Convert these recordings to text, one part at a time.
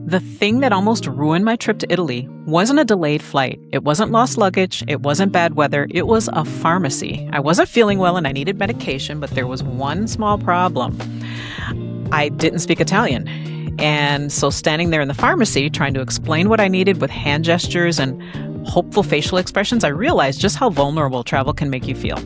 The thing that almost ruined my trip to Italy wasn't a delayed flight. It wasn't lost luggage. It wasn't bad weather. It was a pharmacy. I wasn't feeling well and I needed medication, but there was one small problem. I didn't speak Italian. And so standing there in the pharmacy trying to explain what I needed with hand gestures and hopeful facial expressions, I realized just how vulnerable travel can make you feel.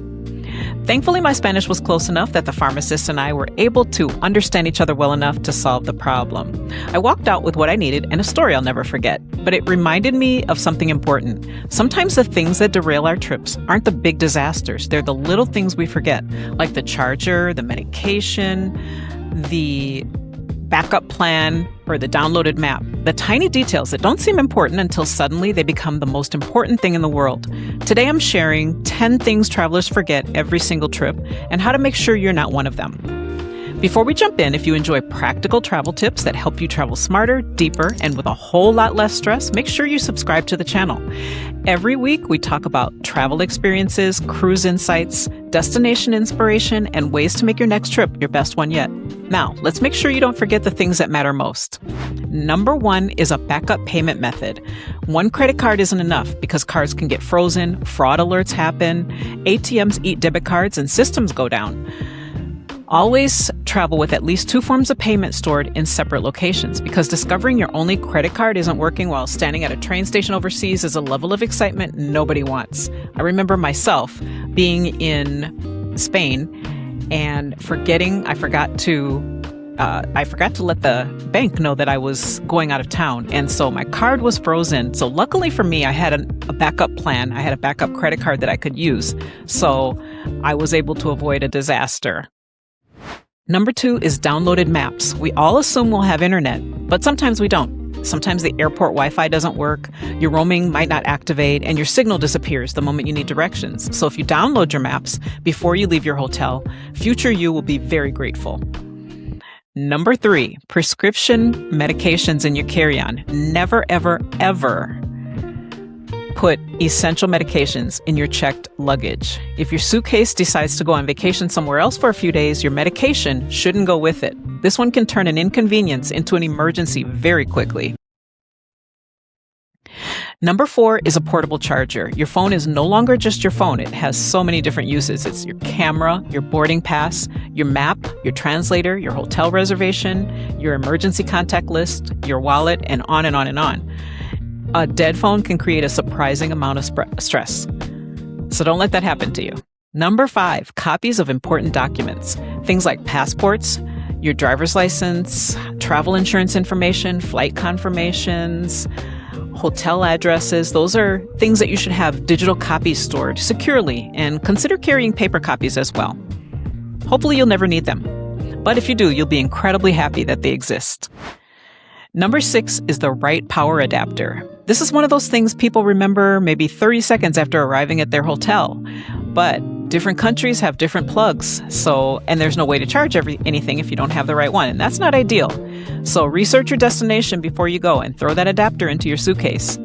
Thankfully, my Spanish was close enough that the pharmacist and I were able to understand each other well enough to solve the problem. I walked out with what I needed and a story I'll never forget, but it reminded me of something important. Sometimes the things that derail our trips aren't the big disasters. They're the little things we forget, like the charger, the medication, the backup plan, or the downloaded map. The tiny details that don't seem important until suddenly they become the most important thing in the world. Today I'm sharing 10 things travelers forget every single trip and how to make sure you're not one of them. Before we jump in, if you enjoy practical travel tips that help you travel smarter, deeper, and with a whole lot less stress, make sure you subscribe to the channel. Every week, we talk about travel experiences, cruise insights, destination inspiration, and ways to make your next trip your best one yet. Now, let's make sure you don't forget the things that matter most. Number 1 is a backup payment method. One credit card isn't enough because cards can get frozen, fraud alerts happen, ATMs eat debit cards, and systems go down. Always travel with at least 2 forms of payment stored in separate locations because discovering your only credit card isn't working while standing at a train station overseas is a level of excitement nobody wants. I remember myself being in Spain and I forgot to let the bank know that I was going out of town. And so my card was frozen. So luckily for me, I had a backup plan. I had a backup credit card that I could use. So I was able to avoid a disaster. Number 2 is downloaded maps. We all assume we'll have internet, but sometimes we don't. Sometimes the airport Wi-Fi doesn't work, your roaming might not activate, and your signal disappears the moment you need directions. So if you download your maps before you leave your hotel, future you will be very grateful. Number 3, prescription medications in your carry-on. Never, ever, ever put essential medications in your checked luggage. If your suitcase decides to go on vacation somewhere else for a few days, your medication shouldn't go with it. This one can turn an inconvenience into an emergency very quickly. Number 4 is a portable charger. Your phone is no longer just your phone. It has so many different uses. It's your camera, your boarding pass, your map, your translator, your hotel reservation, your emergency contact list, your wallet, and on and on and on. A dead phone can create a surprising amount of stress. So don't let that happen to you. Number 5, copies of important documents. Things like passports, your driver's license, travel insurance information, flight confirmations, hotel addresses. Those are things that you should have digital copies stored securely, and consider carrying paper copies as well. Hopefully you'll never need them. But if you do, you'll be incredibly happy that they exist. Number 6 is the right power adapter. This is one of those things people remember maybe 30 seconds after arriving at their hotel. But different countries have different plugs, and there's no way to charge anything if you don't have the right one, and that's not ideal. So research your destination before you go and throw that adapter into your suitcase.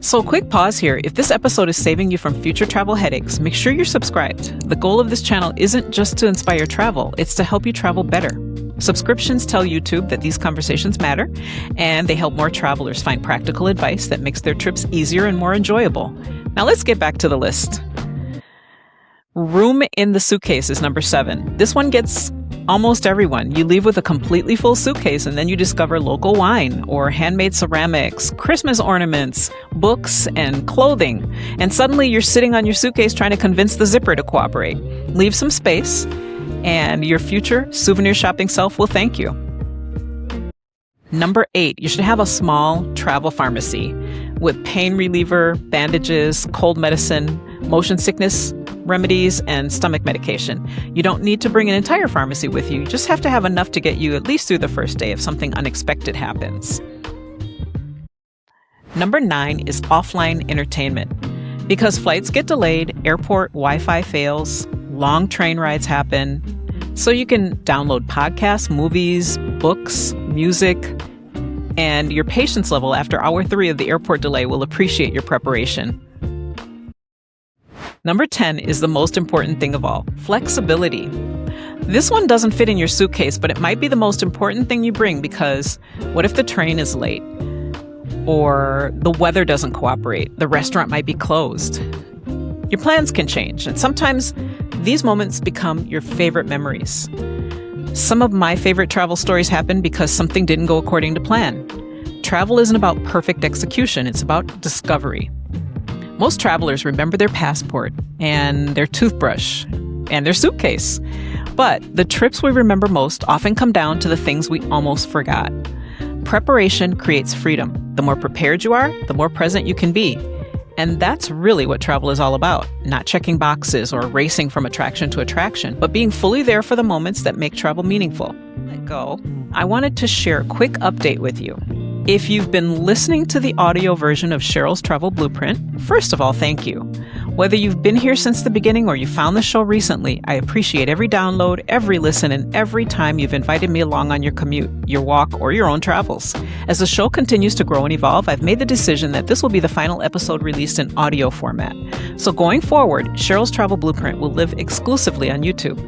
So quick pause here. If this episode is saving you from future travel headaches, make sure you're subscribed. The goal of this channel isn't just to inspire travel, it's to help you travel better. Subscriptions tell YouTube that these conversations matter, and they help more travelers find practical advice that makes their trips easier and more enjoyable. Now let's get back to the list. Room in the suitcase is number 7. This one gets almost everyone. You leave with a completely full suitcase and then you discover local wine or handmade ceramics, Christmas ornaments, books, and clothing. And suddenly you're sitting on your suitcase trying to convince the zipper to cooperate. Leave some space, and your future souvenir shopping self will thank you. Number 8, you should have a small travel pharmacy with pain reliever, bandages, cold medicine, motion sickness remedies, and stomach medication. You don't need to bring an entire pharmacy with you. You just have to have enough to get you at least through the first day if something unexpected happens. Number 9 is offline entertainment. Because flights get delayed, airport Wi-Fi fails, long train rides happen, so you can download podcasts, movies, books, music, and your patience level after hour 3 of the airport delay will appreciate your preparation. Number 10 is the most important thing of all, flexibility. This one doesn't fit in your suitcase, but it might be the most important thing you bring, because what if the train is late? Or the weather doesn't cooperate? The restaurant might be closed. Your plans can change, and sometimes these moments become your favorite memories. Some of my favorite travel stories happen because something didn't go according to plan. Travel isn't about perfect execution, it's about discovery. Most travelers remember their passport and their toothbrush and their suitcase. But the trips we remember most often come down to the things we almost forgot. Preparation creates freedom. The more prepared you are, the more present you can be. And that's really what travel is all about. Not checking boxes or racing from attraction to attraction, but being fully there for the moments that make travel meaningful. Let go. I wanted to share a quick update with you. If you've been listening to the audio version of Cheryl's Travel Blueprint, first of all, thank you. Whether you've been here since the beginning or you found the show recently, I appreciate every download, every listen, and every time you've invited me along on your commute, your walk, or your own travels. As the show continues to grow and evolve, I've made the decision that this will be the final episode released in audio format. So going forward, Cheryl's Travel Blueprint will live exclusively on YouTube.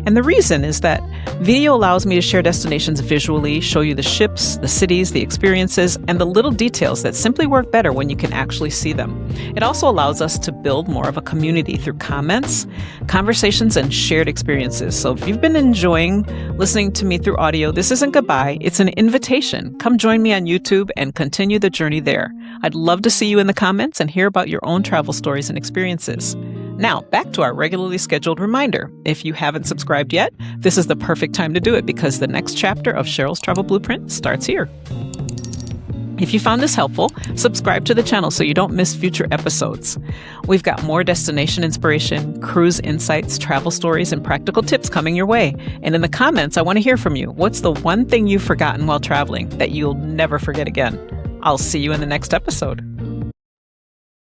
And the reason is that video allows me to share destinations visually, show you the ships, the cities, the experiences, and the little details that simply work better when you can actually see them. It also allows us to build more of a community through comments, conversations, and shared experiences. So if you've been enjoying listening to me through audio, this isn't goodbye, it's an invitation. Come join me on YouTube and continue the journey there. I'd love to see you in the comments and hear about your own travel stories and experiences. Now, back to our regularly scheduled reminder. If you haven't subscribed yet, this is the perfect time to do it, because the next chapter of Cheryl's Travel Blueprint starts here. If you found this helpful, subscribe to the channel so you don't miss future episodes. We've got more destination inspiration, cruise insights, travel stories, and practical tips coming your way. And in the comments, I want to hear from you. What's the one thing you've forgotten while traveling that you'll never forget again? I'll see you in the next episode.